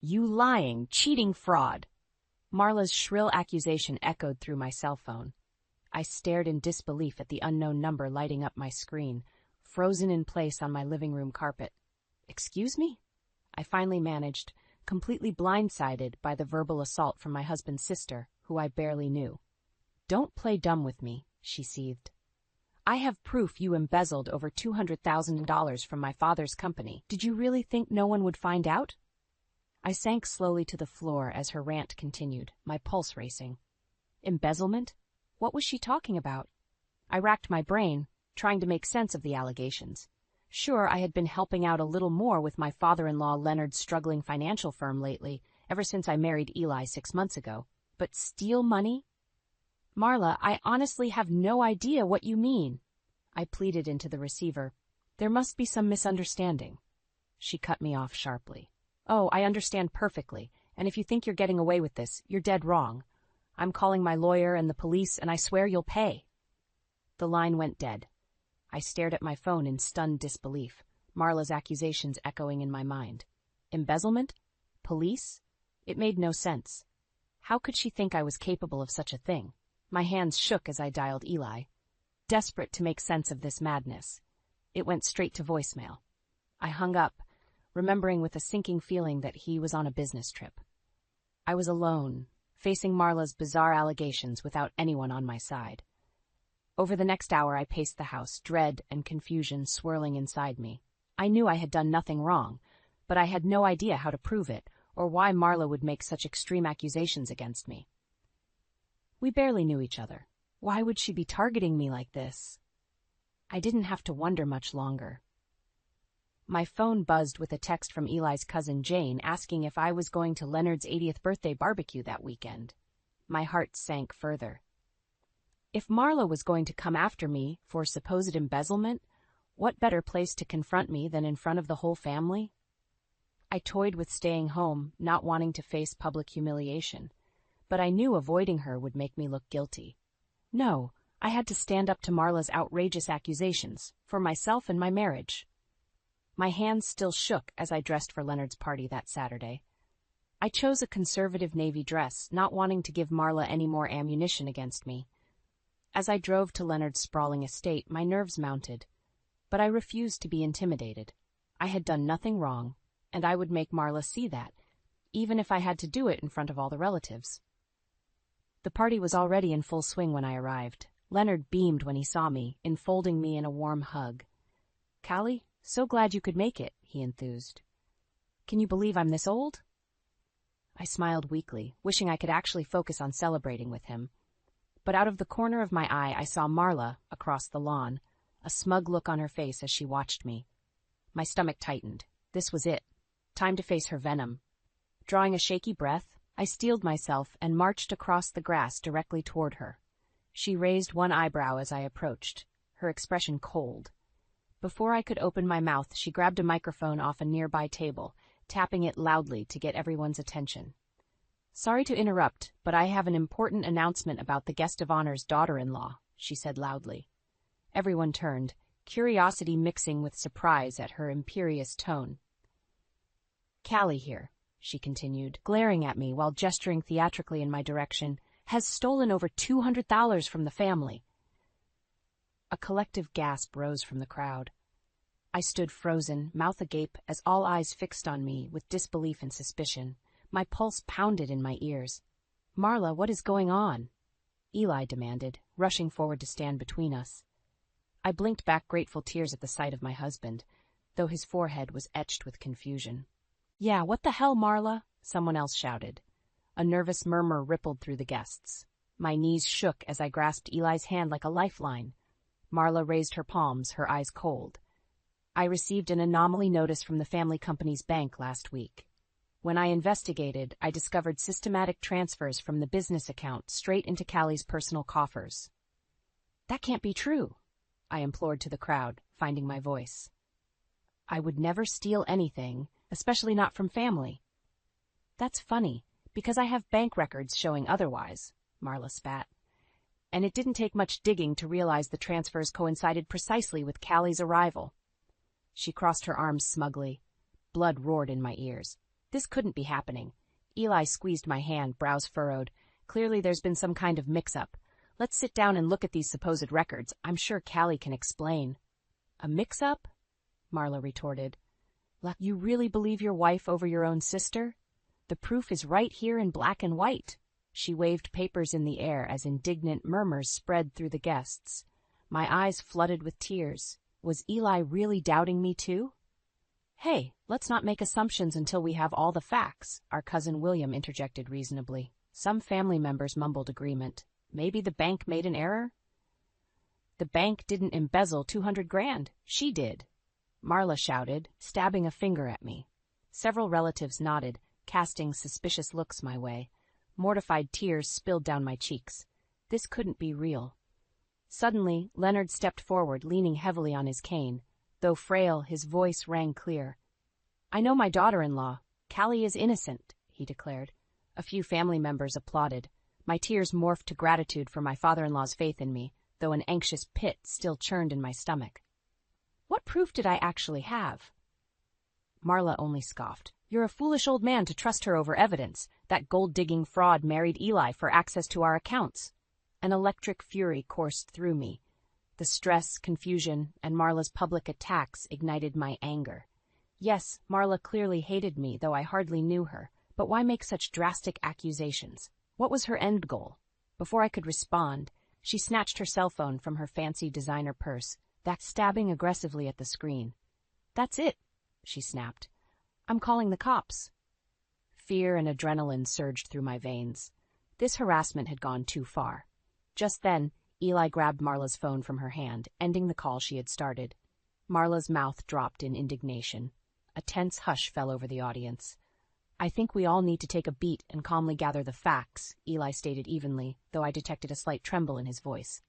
You lying, cheating fraud. Marla's shrill accusation echoed through my cell phone. I stared in disbelief at the unknown number lighting up my screen, frozen in place on my living room carpet. Excuse me? I finally managed, completely blindsided by the verbal assault from my husband's sister, who I barely knew. Don't play dumb with me, she seethed. I have proof you embezzled over $200,000 from my father's company. Did you really think no one would find out? I sank slowly to the floor as her rant continued, my pulse racing. Embezzlement? What was she talking about? I racked my brain, trying to make sense of the allegations. Sure, I had been helping out a little more with my father-in-law Leonard's struggling financial firm lately, ever since I married Eli 6 months ago. But steal money? Marla, I honestly have no idea what you mean. I pleaded into the receiver. There must be some misunderstanding. She cut me off sharply. Oh, I understand perfectly, and if you think you're getting away with this, you're dead wrong. I'm calling my lawyer and the police, and I swear you'll pay. The line went dead. I stared at my phone in stunned disbelief, Marla's accusations echoing in my mind. Embezzlement? Police? It made no sense. How could she think I was capable of such a thing? My hands shook as I dialed Eli. Desperate to make sense of this madness. It went straight to voicemail. I hung up, remembering with a sinking feeling that he was on a business trip. I was alone, facing Marla's bizarre allegations without anyone on my side. Over the next hour I paced the house, dread and confusion swirling inside me. I knew I had done nothing wrong, but I had no idea how to prove it, or why Marla would make such extreme accusations against me. We barely knew each other. Why would she be targeting me like this? I didn't have to wonder much longer. My phone buzzed with a text from Eli's cousin Jane asking if I was going to Leonard's 80th birthday barbecue that weekend. My heart sank further. If Marla was going to come after me for supposed embezzlement, what better place to confront me than in front of the whole family? I toyed with staying home, not wanting to face public humiliation, but I knew avoiding her would make me look guilty. No, I had to stand up to Marla's outrageous accusations, for myself and my marriage. My hands still shook as I dressed for Leonard's party that Saturday. I chose a conservative navy dress, not wanting to give Marla any more ammunition against me. As I drove to Leonard's sprawling estate, my nerves mounted, but I refused to be intimidated. I had done nothing wrong, and I would make Marla see that, even if I had to do it in front of all the relatives. The party was already in full swing when I arrived. Leonard beamed when he saw me, enfolding me in a warm hug. "Callie, so glad you could make it," he enthused. "Can you believe I'm this old?" I smiled weakly, wishing I could actually focus on celebrating with him. But out of the corner of my eye I saw Marla across the lawn, a smug look on her face as she watched me. My stomach tightened. This was it. Time to face her venom. Drawing a shaky breath, I steeled myself and marched across the grass directly toward her. She raised one eyebrow as I approached, her expression cold. Before I could open my mouth, she grabbed a microphone off a nearby table, tapping it loudly to get everyone's attention. "Sorry to interrupt, but I have an important announcement about the guest of honor's daughter-in-law," she said loudly. Everyone turned, curiosity mixing with surprise at her imperious tone. "Callie here," she continued, glaring at me while gesturing theatrically in my direction, "has stolen over $200 from the family." A collective gasp rose from the crowd. I stood frozen, mouth agape, as all eyes fixed on me with disbelief and suspicion. My pulse pounded in my ears. "Marla, what is going on?" Eli demanded, rushing forward to stand between us. I blinked back grateful tears at the sight of my husband, though his forehead was etched with confusion. "Yeah, what the hell, Marla?" someone else shouted. A nervous murmur rippled through the guests. My knees shook as I grasped Eli's hand like a lifeline. Marla raised her palms, her eyes cold. "I received an anomaly notice from the family company's bank last week. When I investigated, I discovered systematic transfers from the business account straight into Callie's personal coffers." "That can't be true," I implored to the crowd, finding my voice. "I would never steal anything, especially not from family." "That's funny, because I have bank records showing otherwise," Marla spat. "And it didn't take much digging to realize the transfers coincided precisely with Callie's arrival." She crossed her arms smugly. Blood roared in my ears. This couldn't be happening. Eli squeezed my hand, brows furrowed. Clearly there's been some kind of mix-up. Let's sit down and look at these supposed records. I'm sure Callie can explain. A mix-up? Marla retorted. You really believe your wife over your own sister? The proof is right here in black and white. She waved papers in the air as indignant murmurs spread through the guests. My eyes flooded with tears. Was Eli really doubting me too? Hey, let's not make assumptions until we have all the facts, our cousin William interjected reasonably. Some family members mumbled agreement. Maybe the bank made an error? The bank didn't embezzle 200 grand. She did, Marla shouted, stabbing a finger at me. Several relatives nodded, casting suspicious looks my way. Mortified tears spilled down my cheeks. This couldn't be real. Suddenly, Leonard stepped forward, leaning heavily on his cane. Though frail, his voice rang clear. I know my daughter-in-law. Callie is innocent, he declared. A few family members applauded. My tears morphed to gratitude for my father-in-law's faith in me, though an anxious pit still churned in my stomach. What proof did I actually have? Marla only scoffed. You're a foolish old man to trust her over evidence. That gold-digging fraud married Eli for access to our accounts. An electric fury coursed through me. The stress, confusion, and Marla's public attacks ignited my anger. Yes, Marla clearly hated me, though I hardly knew her. But why make such drastic accusations? What was her end goal? Before I could respond, she snatched her cell phone from her fancy designer purse, stabbing aggressively at the screen. That's it, she snapped. I'm calling the cops. Fear and adrenaline surged through my veins. This harassment had gone too far. Just then, Eli grabbed Marla's phone from her hand, ending the call she had started. Marla's mouth dropped in indignation. A tense hush fell over the audience. I think we all need to take a beat and calmly gather the facts, Eli stated evenly, though I detected a slight tremble in his voice.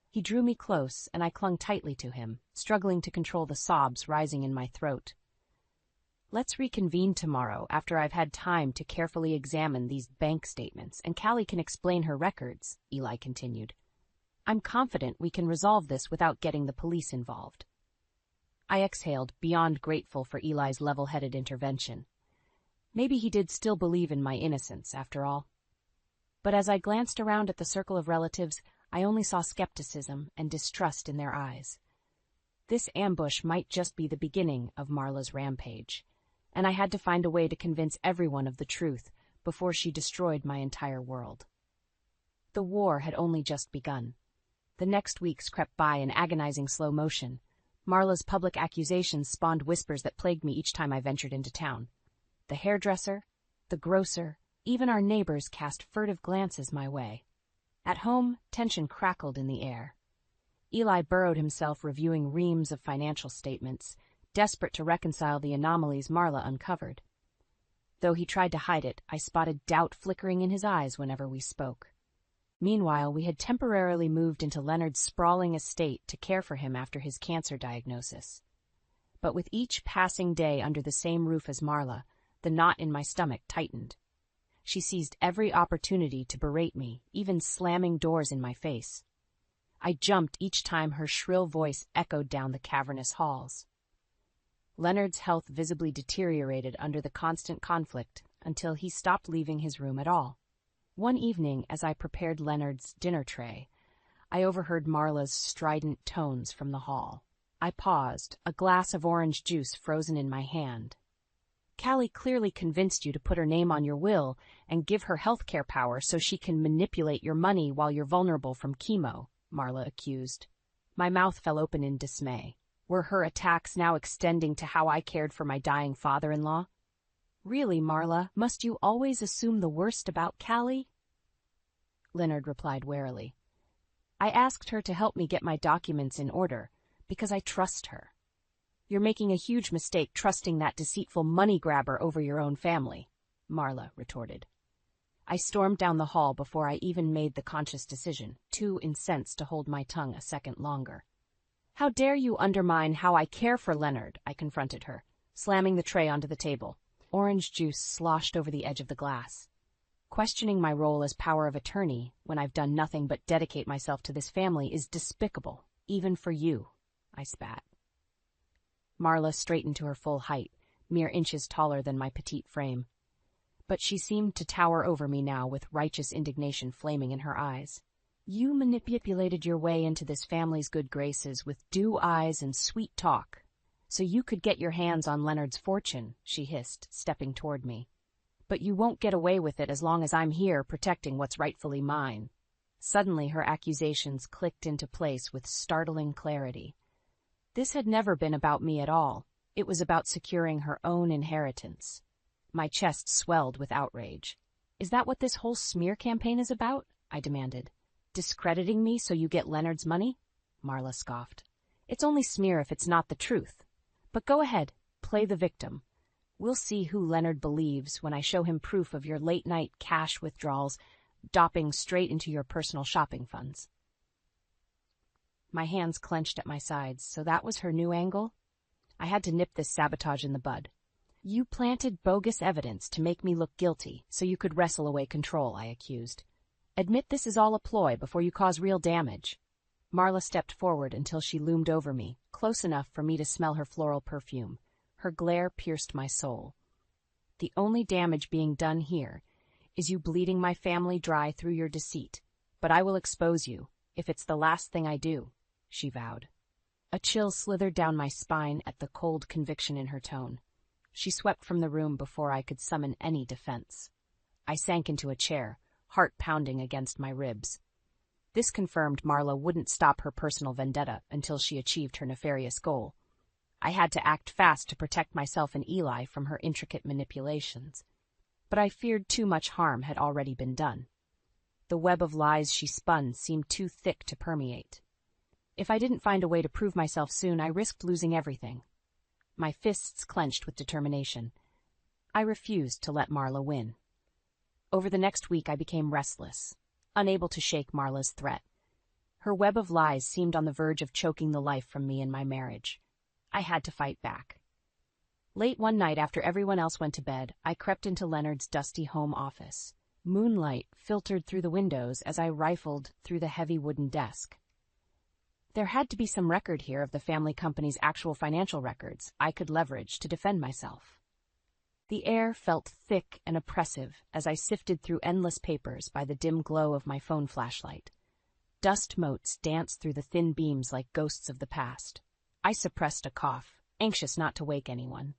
He drew me close, and I clung tightly to him, struggling to control the sobs rising in my throat. Let's reconvene tomorrow after I've had time to carefully examine these bank statements, and Callie can explain her records, Eli continued. I'm confident we can resolve this without getting the police involved. I exhaled, beyond grateful for Eli's level-headed intervention. Maybe he did still believe in my innocence, after all. But as I glanced around at the circle of relatives, I only saw skepticism and distrust in their eyes. This ambush might just be the beginning of Marla's rampage, and I had to find a way to convince everyone of the truth before she destroyed my entire world. The war had only just begun. The next weeks crept by in agonizing slow motion. Marla's public accusations spawned whispers that plagued me each time I ventured into town. The hairdresser, the grocer, even our neighbors cast furtive glances my way. At home, tension crackled in the air. Eli burrowed himself reviewing reams of financial statements, desperate to reconcile the anomalies Marla uncovered. Though he tried to hide it, I spotted doubt flickering in his eyes whenever we spoke. Meanwhile, we had temporarily moved into Leonard's sprawling estate to care for him after his cancer diagnosis. But with each passing day under the same roof as Marla, the knot in my stomach tightened. She seized every opportunity to berate me, even slamming doors in my face. I jumped each time her shrill voice echoed down the cavernous halls. Leonard's health visibly deteriorated under the constant conflict until he stopped leaving his room at all. One evening, as I prepared Leonard's dinner tray, I overheard Marla's strident tones from the hall. I paused, a glass of orange juice frozen in my hand. Callie clearly convinced you to put her name on your will and give her health care power so she can manipulate your money while you're vulnerable from chemo, Marla accused. My mouth fell open in dismay. Were her attacks now extending to how I cared for my dying father-in-law? Really, Marla, must you always assume the worst about Callie? Leonard replied warily. I asked her to help me get my documents in order, because I trust her. You're making a huge mistake trusting that deceitful money-grabber over your own family, Marla retorted. I stormed down the hall before I even made the conscious decision, too incensed to hold my tongue a second longer. How dare you undermine how I care for Leonard, I confronted her, slamming the tray onto the table. Orange juice sloshed over the edge of the glass. Questioning my role as power of attorney, when I've done nothing but dedicate myself to this family, is despicable, even for you, I spat. Marla straightened to her full height, mere inches taller than my petite frame. But she seemed to tower over me now with righteous indignation flaming in her eyes. "You manipulated your way into this family's good graces with dew eyes and sweet talk, so you could get your hands on Leonard's fortune," she hissed, stepping toward me. "But you won't get away with it as long as I'm here protecting what's rightfully mine." Suddenly her accusations clicked into place with startling clarity. This had never been about me at all. It was about securing her own inheritance. My chest swelled with outrage. "Is that what this whole smear campaign is about?" I demanded. "Discrediting me so you get Leonard's money?" Marla scoffed. "It's only smear if it's not the truth. But go ahead, play the victim. We'll see who Leonard believes when I show him proof of your late-night cash withdrawals dopping straight into your personal shopping funds." My hands clenched at my sides, so that was her new angle? I had to nip this sabotage in the bud. "You planted bogus evidence to make me look guilty so you could wrestle away control," I accused. "Admit this is all a ploy before you cause real damage." Marla stepped forward until she loomed over me, close enough for me to smell her floral perfume. Her glare pierced my soul. "The only damage being done here is you bleeding my family dry through your deceit, but I will expose you, if it's the last thing I do," she vowed. A chill slithered down my spine at the cold conviction in her tone. She swept from the room before I could summon any defense. I sank into a chair, heart pounding against my ribs. This confirmed Marla wouldn't stop her personal vendetta until she achieved her nefarious goal. I had to act fast to protect myself and Eli from her intricate manipulations. But I feared too much harm had already been done. The web of lies she spun seemed too thick to permeate. If I didn't find a way to prove myself soon, I risked losing everything. My fists clenched with determination. I refused to let Marla win. Over the next week I became restless, unable to shake Marla's threat. Her web of lies seemed on the verge of choking the life from me and my marriage. I had to fight back. Late one night, after everyone else went to bed, I crept into Leonard's dusty home office. Moonlight filtered through the windows as I rifled through the heavy wooden desk. There had to be some record here of the family company's actual financial records I could leverage to defend myself. The air felt thick and oppressive as I sifted through endless papers by the dim glow of my phone flashlight. Dust motes danced through the thin beams like ghosts of the past. I suppressed a cough, anxious not to wake anyone.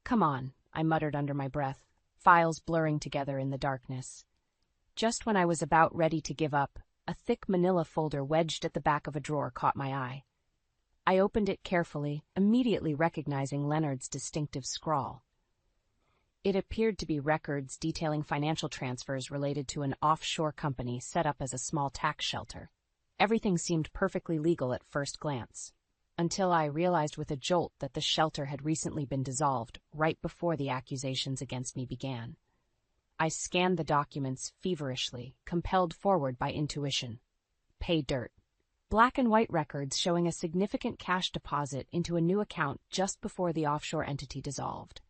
"Come on," I muttered under my breath, files blurring together in the darkness. Just when I was about ready to give up, a thick manila folder wedged at the back of a drawer caught my eye. I opened it carefully, immediately recognizing Leonard's distinctive scrawl. It appeared to be records detailing financial transfers related to an offshore company set up as a small tax shelter. Everything seemed perfectly legal at first glance, until I realized with a jolt that the shelter had recently been dissolved right before the accusations against me began. I scanned the documents feverishly, compelled forward by intuition. Pay dirt. Black and white records showing a significant cash deposit into a new account just before the offshore entity dissolved.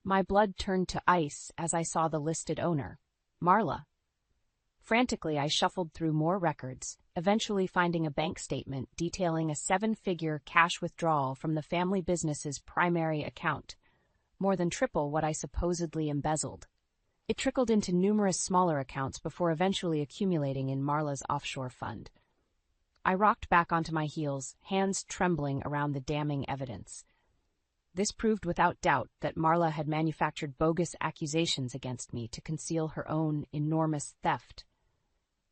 My blood turned to ice as I saw the listed owner, Marla. Frantically, I shuffled through more records, eventually finding a bank statement detailing a 7-figure cash withdrawal from the family business's primary account, more than triple what I supposedly embezzled. It trickled into numerous smaller accounts before eventually accumulating in Marla's offshore fund. I rocked back onto my heels, hands trembling around the damning evidence. This proved without doubt that Marla had manufactured bogus accusations against me to conceal her own enormous theft.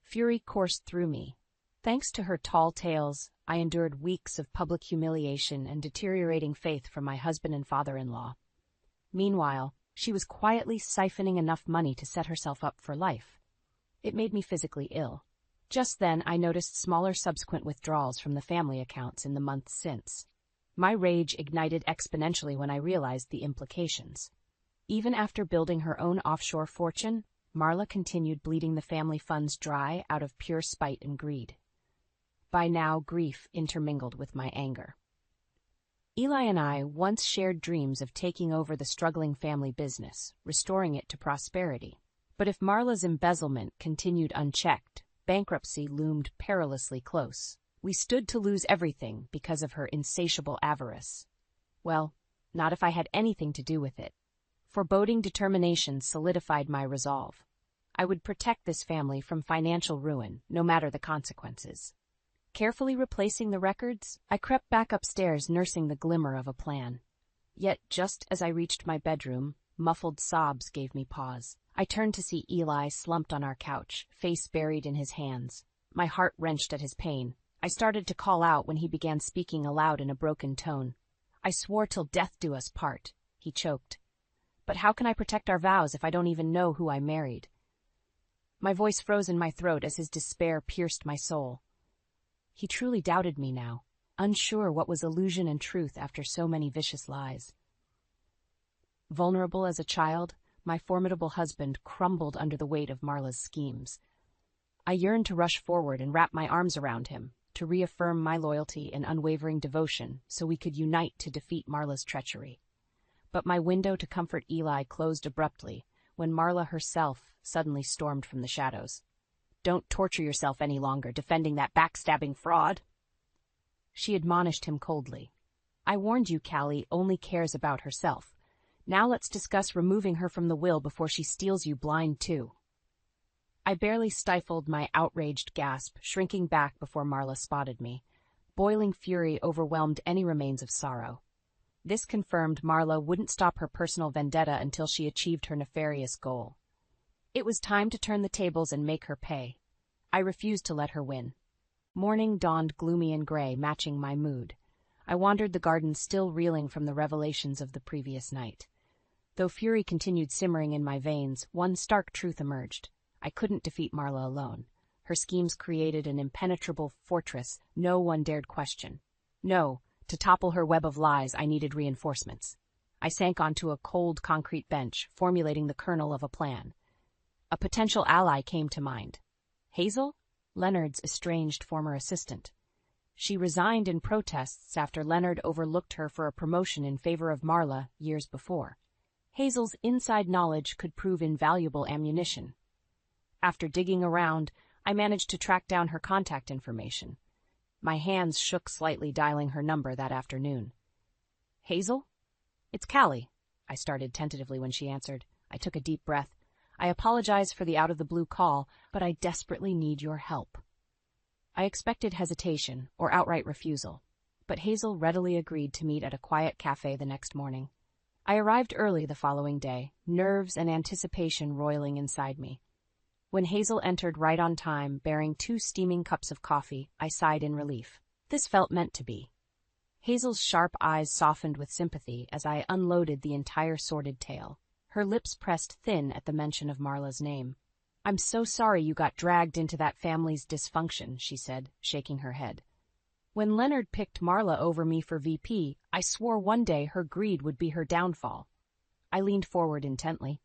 Fury coursed through me. Thanks to her tall tales, I endured weeks of public humiliation and deteriorating faith from my husband and father-in-law. Meanwhile, she was quietly siphoning enough money to set herself up for life. It made me physically ill. Just then, I noticed smaller subsequent withdrawals from the family accounts in the months since. My rage ignited exponentially when I realized the implications. Even after building her own offshore fortune, Marla continued bleeding the family funds dry out of pure spite and greed. By now, grief intermingled with my anger. Eli and I once shared dreams of taking over the struggling family business, restoring it to prosperity. But if Marla's embezzlement continued unchecked, bankruptcy loomed perilously close. We stood to lose everything because of her insatiable avarice. Well, Not if I had anything to do with it. Foreboding determination solidified my resolve. I would protect this family from financial ruin, no matter the consequences. Carefully replacing the records, I crept back upstairs, nursing the glimmer of a plan. Yet, just as I reached my bedroom, muffled sobs gave me pause. I turned to see Eli slumped on our couch, face buried in his hands. My heart wrenched at his pain. I started to call out when he began speaking aloud in a broken tone. "I swore till death do us part," he choked. "But how can I protect our vows if I don't even know who I married?" My voice froze in my throat as his despair pierced my soul. He truly doubted me now, unsure what was illusion and truth after so many vicious lies. Vulnerable as a child, my formidable husband crumbled under the weight of Marla's schemes. I yearned to rush forward and wrap my arms around him, to reaffirm my loyalty and unwavering devotion so we could unite to defeat Marla's treachery. But my window to comfort Eli closed abruptly when Marla herself suddenly stormed from the shadows. "Don't torture yourself any longer defending that backstabbing fraud," she admonished him coldly. "I warned you Callie only cares about herself. Now let's discuss removing her from the will before she steals you blind too." I barely stifled my outraged gasp, shrinking back before Marla spotted me. Boiling fury overwhelmed any remains of sorrow. This confirmed Marla wouldn't stop her personal vendetta until she achieved her nefarious goal. It was time to turn the tables and make her pay. I refused to let her win. Morning dawned gloomy and gray, matching my mood. I wandered the garden, still reeling from the revelations of the previous night. Though fury continued simmering in my veins, one stark truth emerged. I couldn't defeat Marla alone. Her schemes created an impenetrable fortress no one dared question. No, to topple her web of lies, I needed reinforcements. I sank onto a cold concrete bench, formulating the kernel of a plan. A potential ally came to mind. Hazel, Leonard's estranged former assistant. She resigned in protests after Leonard overlooked her for a promotion in favor of Marla years before. Hazel's inside knowledge could prove invaluable ammunition. After digging around, I managed to track down her contact information. My hands shook slightly dialing her number that afternoon. "Hazel? It's Callie," I started tentatively when she answered. I took a deep breath. "I apologize for the out-of-the-blue call, but I desperately need your help." I expected hesitation or outright refusal, but Hazel readily agreed to meet at a quiet cafe the next morning. I arrived early the following day, nerves and anticipation roiling inside me. When Hazel entered right on time, bearing 2 steaming cups of coffee, I sighed in relief. This felt meant to be. Hazel's sharp eyes softened with sympathy as I unloaded the entire sordid tale. Her lips pressed thin at the mention of Marla's name. "I'm so sorry you got dragged into that family's dysfunction," she said, shaking her head. "When Leonard picked Marla over me for VP, I swore one day her greed would be her downfall." I leaned forward intently.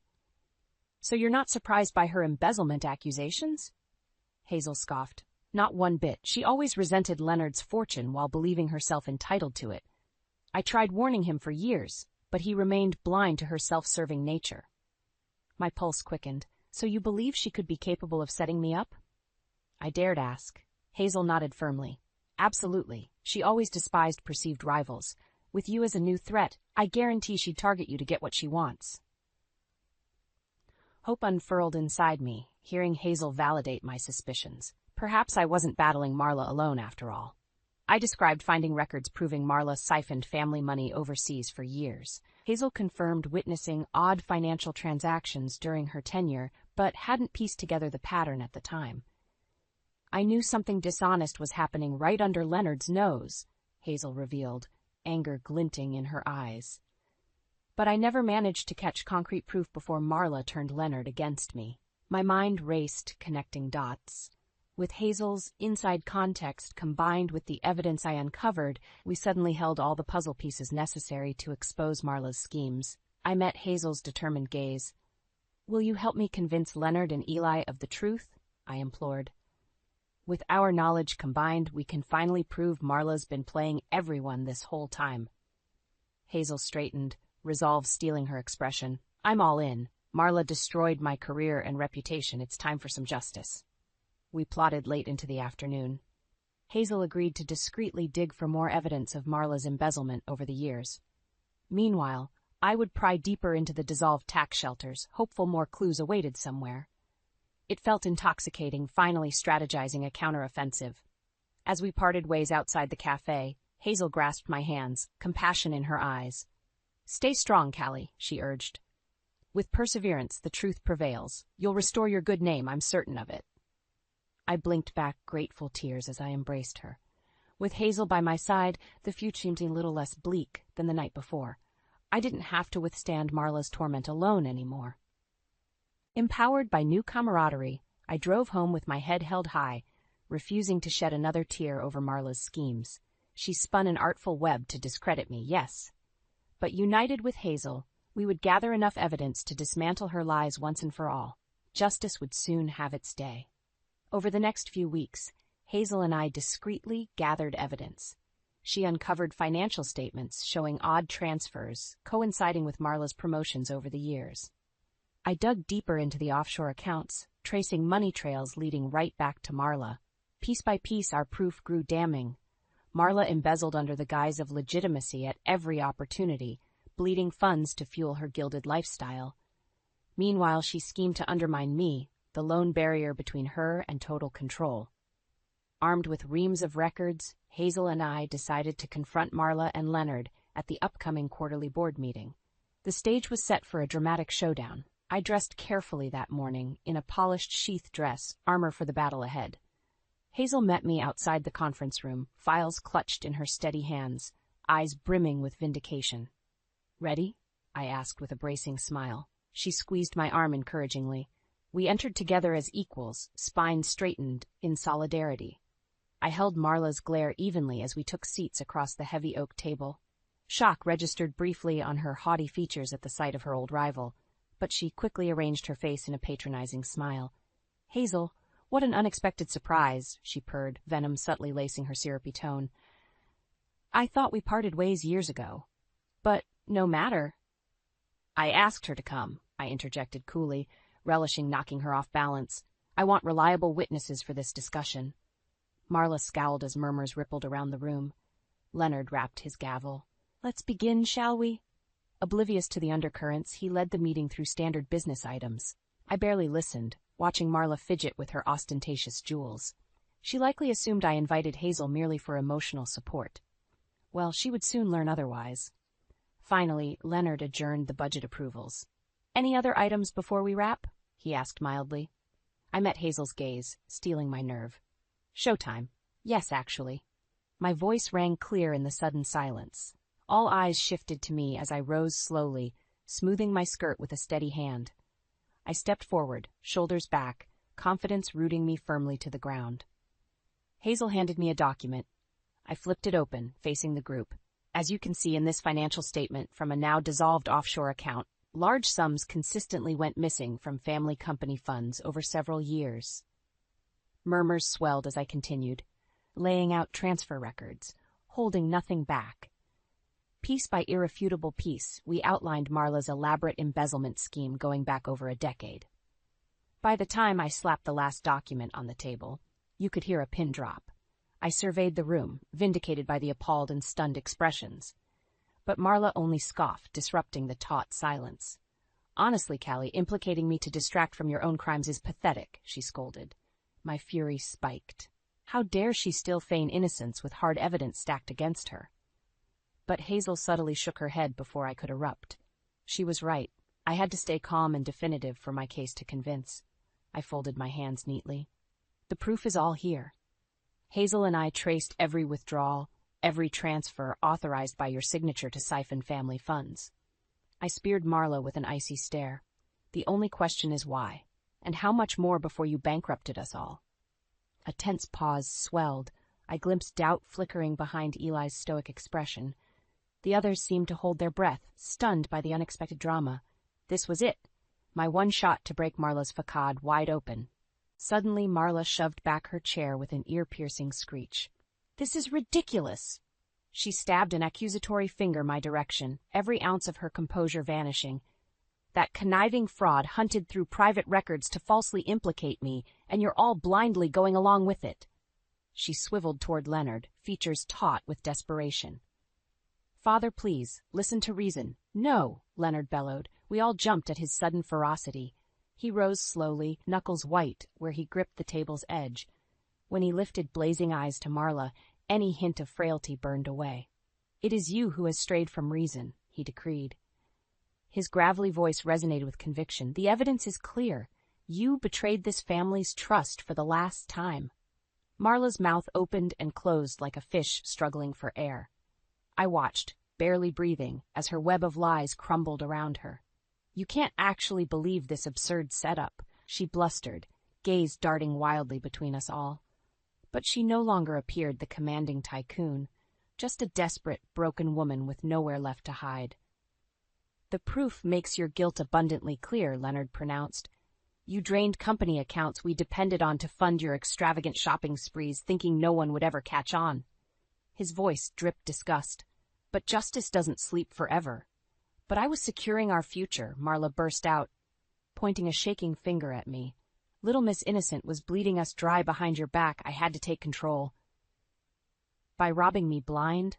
"So you're not surprised by her embezzlement accusations?" Hazel scoffed. "Not one bit. She always resented Leonard's fortune while believing herself entitled to it. I tried warning him for years, but he remained blind to her self-serving nature." My pulse quickened. "So you believe she could be capable of setting me up?" I dared ask. Hazel nodded firmly. "Absolutely. She always despised perceived rivals. With you as a new threat, I guarantee she'd target you to get what she wants." Hope unfurled inside me, hearing Hazel validate my suspicions. Perhaps I wasn't battling Marla alone after all. I described finding records proving Marla siphoned family money overseas for years. Hazel confirmed witnessing odd financial transactions during her tenure, but hadn't pieced together the pattern at the time. "I knew something dishonest was happening right under Leonard's nose," Hazel revealed, anger glinting in her eyes. "But I never managed to catch concrete proof before Marla turned Leonard against me." My mind raced, connecting dots. With Hazel's inside context combined with the evidence I uncovered, we suddenly held all the puzzle pieces necessary to expose Marla's schemes. I met Hazel's determined gaze. "Will you help me convince Leonard and Eli of the truth?" I implored. "With our knowledge combined, we can finally prove Marla's been playing everyone this whole time." Hazel straightened, resolve stealing her expression. "I'm all in. Marla destroyed my career and reputation. It's time for some justice." We plotted late into the afternoon. Hazel agreed to discreetly dig for more evidence of Marla's embezzlement over the years. Meanwhile, I would pry deeper into the dissolved tax shelters, hopeful more clues awaited somewhere. It felt intoxicating, finally strategizing a counteroffensive. As we parted ways outside the cafe, Hazel grasped my hands, compassion in her eyes. "Stay strong, Callie," she urged. "With perseverance, the truth prevails. You'll restore your good name, I'm certain of it." I blinked back grateful tears as I embraced her. With Hazel by my side, the future seemed a little less bleak than the night before. I didn't have to withstand Marla's torment alone anymore. Empowered by new camaraderie, I drove home with my head held high, refusing to shed another tear over Marla's schemes. She spun an artful web to discredit me, yes. But united with Hazel, we would gather enough evidence to dismantle her lies once and for all. Justice would soon have its day. Over the next few weeks, Hazel and I discreetly gathered evidence. She uncovered financial statements showing odd transfers coinciding with Marla's promotions over the years. I dug deeper into the offshore accounts, tracing money trails leading right back to Marla. Piece by piece, our proof grew damning. Marla embezzled under the guise of legitimacy at every opportunity, bleeding funds to fuel her gilded lifestyle. Meanwhile, she schemed to undermine me, the lone barrier between her and total control. Armed with reams of records, Hazel and I decided to confront Marla and Leonard at the upcoming quarterly board meeting. The stage was set for a dramatic showdown. I dressed carefully that morning in a polished sheath dress, armor for the battle ahead. Hazel met me outside the conference room, files clutched in her steady hands, eyes brimming with vindication. "Ready?" I asked with a bracing smile. She squeezed my arm encouragingly. We entered together as equals, spines straightened in solidarity. I held Marla's glare evenly as we took seats across the heavy oak table. Shock registered briefly on her haughty features at the sight of her old rival, but she quickly arranged her face in a patronizing smile. "Hazel, what an unexpected surprise," she purred, venom subtly lacing her syrupy tone. "I thought we parted ways years ago. But no matter." "I asked her to come," I interjected coolly, relishing knocking her off balance. "I want reliable witnesses for this discussion." Marla scowled as murmurs rippled around the room. Leonard rapped his gavel. "Let's begin, shall we?" Oblivious to the undercurrents, he led the meeting through standard business items. I barely listened, watching Marla fidget with her ostentatious jewels. She likely assumed I invited Hazel merely for emotional support. Well, she would soon learn otherwise. Finally, Leonard adjourned the budget approvals. "Any other items before we wrap?" he asked mildly. I met Hazel's gaze, stealing my nerve. "Showtime. Yes, actually." My voice rang clear in the sudden silence. All eyes shifted to me as I rose slowly, smoothing my skirt with a steady hand. I stepped forward, shoulders back, confidence rooting me firmly to the ground. Hazel handed me a document. I flipped it open, facing the group. "As you can see in this financial statement from a now dissolved offshore account, large sums consistently went missing from family company funds over several years." Murmurs swelled as I continued, laying out transfer records, holding nothing back. Piece by irrefutable piece, we outlined Marla's elaborate embezzlement scheme going back over a decade. By the time I slapped the last document on the table, you could hear a pin drop. I surveyed the room, vindicated by the appalled and stunned expressions. But Marla only scoffed, disrupting the taut silence. "Honestly, Callie, implicating me to distract from your own crimes is pathetic," she scolded. My fury spiked. How dare she still feign innocence with hard evidence stacked against her? But Hazel subtly shook her head before I could erupt. She was right. I had to stay calm and definitive for my case to convince. I folded my hands neatly. "The proof is all here. Hazel and I traced every withdrawal, every transfer authorized by your signature to siphon family funds." I speared Marla with an icy stare. "The only question is why, and how much more before you bankrupted us all?" A tense pause swelled. I glimpsed doubt flickering behind Eli's stoic expression. The others seemed to hold their breath, stunned by the unexpected drama. This was it, my one shot to break Marla's facade wide open. Suddenly, Marla shoved back her chair with an ear-piercing screech. "This is ridiculous!" She stabbed an accusatory finger my direction, every ounce of her composure vanishing. "That conniving fraud hunted through private records to falsely implicate me, and you're all blindly going along with it." She swiveled toward Leonard, features taut with desperation. "Father, please, listen to reason." "No," Leonard bellowed. We all jumped at his sudden ferocity. He rose slowly, knuckles white where he gripped the table's edge. When he lifted blazing eyes to Marla, any hint of frailty burned away. "It is you who has strayed from reason," he decreed. His gravelly voice resonated with conviction. "The evidence is clear. You betrayed this family's trust for the last time." Marla's mouth opened and closed like a fish struggling for air. I watched, barely breathing, as her web of lies crumbled around her. "You can't actually believe this absurd setup," she blustered, gaze darting wildly between us all. But she no longer appeared the commanding tycoon, just a desperate, broken woman with nowhere left to hide. "The proof makes your guilt abundantly clear," Leonard pronounced. "You drained company accounts we depended on to fund your extravagant shopping sprees, thinking no one would ever catch on." His voice dripped disgust. "But justice doesn't sleep forever." "But I was securing our future," Marla burst out, pointing a shaking finger at me. "Little Miss Innocent was bleeding us dry behind your back. I had to take control." "By robbing me blind?"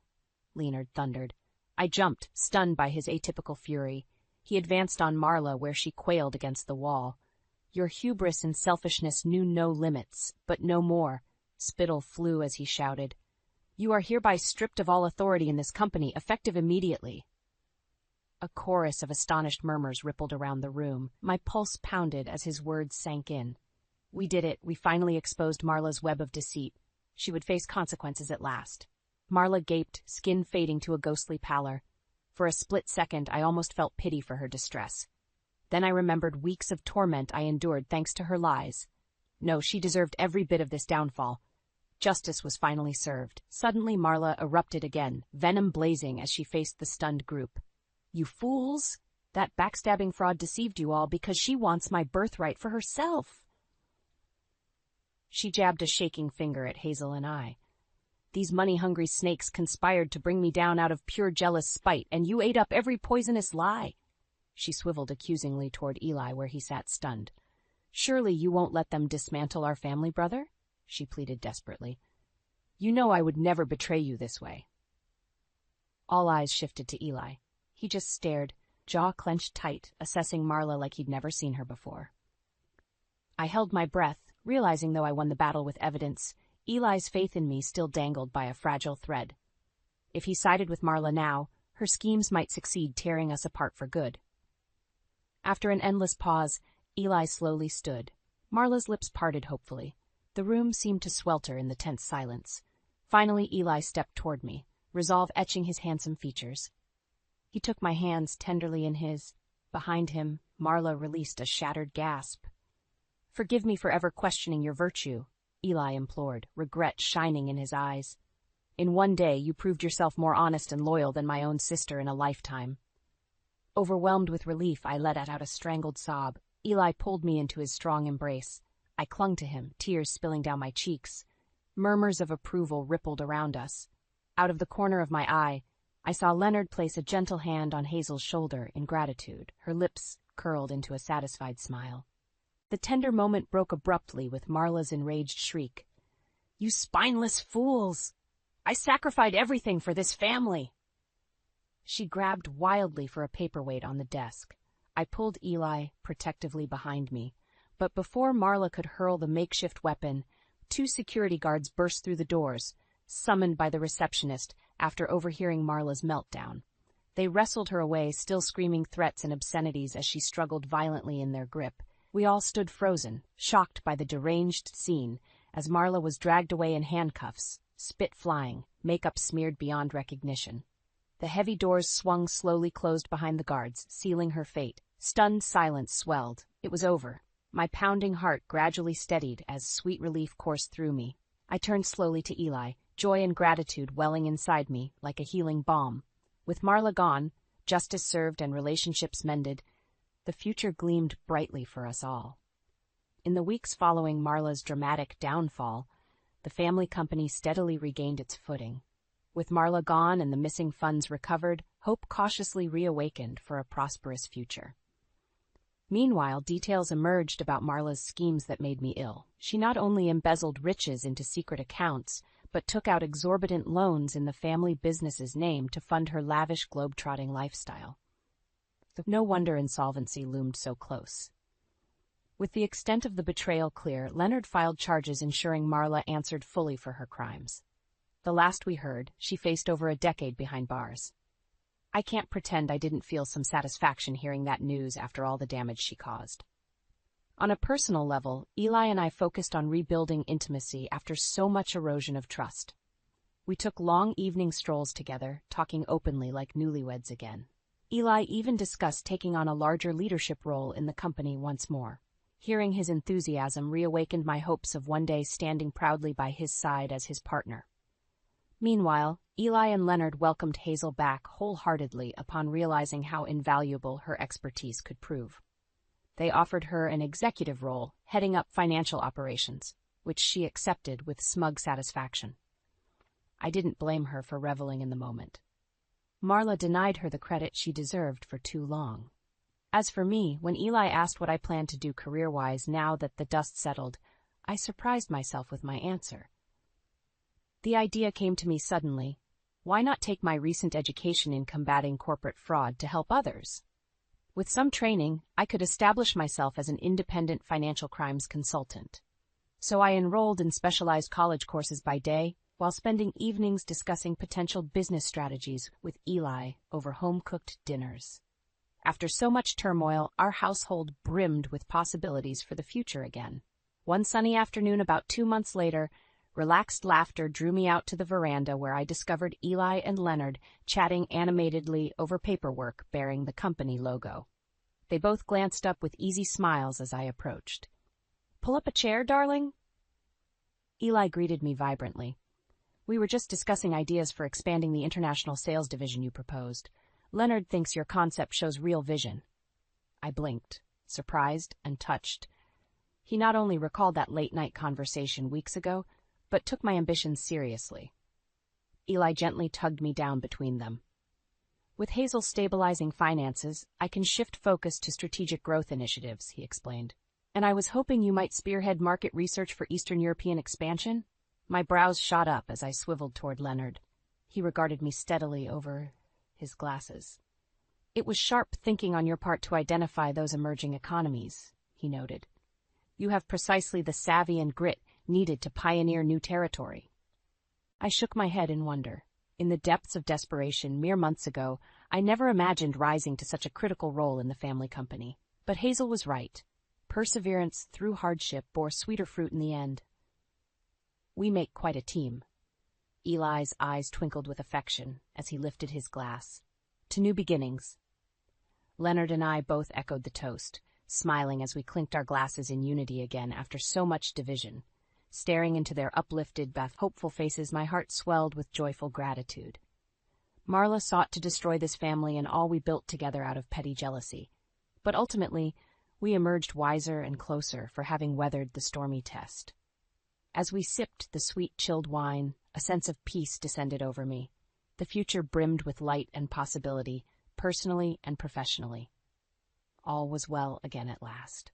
Leonard thundered. I jumped, stunned by his atypical fury. He advanced on Marla where she quailed against the wall. "Your hubris and selfishness knew no limits, but no more." Spittle flew as he shouted. "You are hereby stripped of all authority in this company, effective immediately." A chorus of astonished murmurs rippled around the room. My pulse pounded as his words sank in. We did it. We finally exposed Marla's web of deceit. She would face consequences at last. Marla gaped, skin fading to a ghostly pallor. For a split second, I almost felt pity for her distress. Then I remembered weeks of torment I endured thanks to her lies. No, she deserved every bit of this downfall. Justice was finally served. Suddenly Marla erupted again, venom blazing as she faced the stunned group. "You fools! That backstabbing fraud deceived you all because she wants my birthright for herself." She jabbed a shaking finger at Hazel and I. "These money-hungry snakes conspired to bring me down out of pure jealous spite, and you ate up every poisonous lie." She swiveled accusingly toward Eli where he sat stunned. "Surely you won't let them dismantle our family, brother?" she pleaded desperately. "You know I would never betray you this way." All eyes shifted to Eli. He just stared, jaw clenched tight, assessing Marla like he'd never seen her before. I held my breath, realizing though I won the battle with evidence, Eli's faith in me still dangled by a fragile thread. If he sided with Marla now, her schemes might succeed, tearing us apart for good. After an endless pause, Eli slowly stood. Marla's lips parted hopefully. The room seemed to swelter in the tense silence. Finally, Eli stepped toward me, resolve etching his handsome features. He took my hands tenderly in his. Behind him, Marla released a shattered gasp. "Forgive me for ever questioning your virtue," Eli implored, regret shining in his eyes. "In one day, you proved yourself more honest and loyal than my own sister in a lifetime." Overwhelmed with relief, I let out a strangled sob. Eli pulled me into his strong embrace. I clung to him, tears spilling down my cheeks. Murmurs of approval rippled around us. Out of the corner of my eye, I saw Leonard place a gentle hand on Hazel's shoulder in gratitude, her lips curled into a satisfied smile. The tender moment broke abruptly with Marla's enraged shriek. "You spineless fools! I sacrificed everything for this family!" She grabbed wildly for a paperweight on the desk. I pulled Eli protectively behind me, but before Marla could hurl the makeshift weapon, 2 security guards burst through the doors, summoned by the receptionist after overhearing Marla's meltdown. They wrestled her away, still screaming threats and obscenities as she struggled violently in their grip. We all stood frozen, shocked by the deranged scene, as Marla was dragged away in handcuffs, spit flying, makeup smeared beyond recognition. The heavy doors swung slowly closed behind the guards, sealing her fate. Stunned silence swelled. It was over. My pounding heart gradually steadied as sweet relief coursed through me. I turned slowly to Eli, joy and gratitude welling inside me like a healing balm. With Marla gone, justice served and relationships mended, the future gleamed brightly for us all. In the weeks following Marla's dramatic downfall, the family company steadily regained its footing. With Marla gone and the missing funds recovered, hope cautiously reawakened for a prosperous future. Meanwhile, details emerged about Marla's schemes that made me ill. She not only embezzled riches into secret accounts, but took out exorbitant loans in the family business's name to fund her lavish globe-trotting lifestyle. No wonder insolvency loomed so close. With the extent of the betrayal clear, Leonard filed charges ensuring Marla answered fully for her crimes. The last we heard, she faced over a decade behind bars. I can't pretend I didn't feel some satisfaction hearing that news after all the damage she caused. On a personal level, Eli and I focused on rebuilding intimacy after so much erosion of trust. We took long evening strolls together, talking openly like newlyweds again. Eli even discussed taking on a larger leadership role in the company once more. Hearing his enthusiasm reawakened my hopes of one day standing proudly by his side as his partner. Meanwhile, Eli and Leonard welcomed Hazel back wholeheartedly upon realizing how invaluable her expertise could prove. They offered her an executive role, heading up financial operations, which she accepted with smug satisfaction. I didn't blame her for reveling in the moment. Marla denied her the credit she deserved for too long. As for me, when Eli asked what I planned to do career-wise now that the dust settled, I surprised myself with my answer. The idea came to me suddenly. Why not take my recent education in combating corporate fraud to help others? With some training, I could establish myself as an independent financial crimes consultant. So I enrolled in specialized college courses by day, while spending evenings discussing potential business strategies with Eli over home-cooked dinners. After so much turmoil, our household brimmed with possibilities for the future again. One sunny afternoon about 2 months later, relaxed laughter drew me out to the veranda where I discovered Eli and Leonard chatting animatedly over paperwork bearing the company logo. They both glanced up with easy smiles as I approached. "Pull up a chair, darling?" Eli greeted me vibrantly. "We were just discussing ideas for expanding the international sales division you proposed. Leonard thinks your concept shows real vision." I blinked, surprised and touched. He not only recalled that late-night conversation weeks ago, but took my ambitions seriously. Eli gently tugged me down between them. "With Hazel stabilizing finances, I can shift focus to strategic growth initiatives," he explained. "And I was hoping you might spearhead market research for Eastern European expansion?" My brows shot up as I swiveled toward Leonard. He regarded me steadily over his glasses. "It was sharp thinking on your part to identify those emerging economies," he noted. "You have precisely the savvy and grit needed to pioneer new territory." I shook my head in wonder. In the depths of desperation mere months ago, I never imagined rising to such a critical role in the family company. But Hazel was right. Perseverance through hardship bore sweeter fruit in the end. "We make quite a team." Eli's eyes twinkled with affection as he lifted his glass. "To new beginnings." Leonard and I both echoed the toast, smiling as we clinked our glasses in unity again after so much division. Staring into their uplifted, hopeful faces, my heart swelled with joyful gratitude. Marla sought to destroy this family and all we built together out of petty jealousy. But ultimately, we emerged wiser and closer for having weathered the stormy test. As we sipped the sweet, chilled wine, a sense of peace descended over me. The future brimmed with light and possibility, personally and professionally. All was well again at last.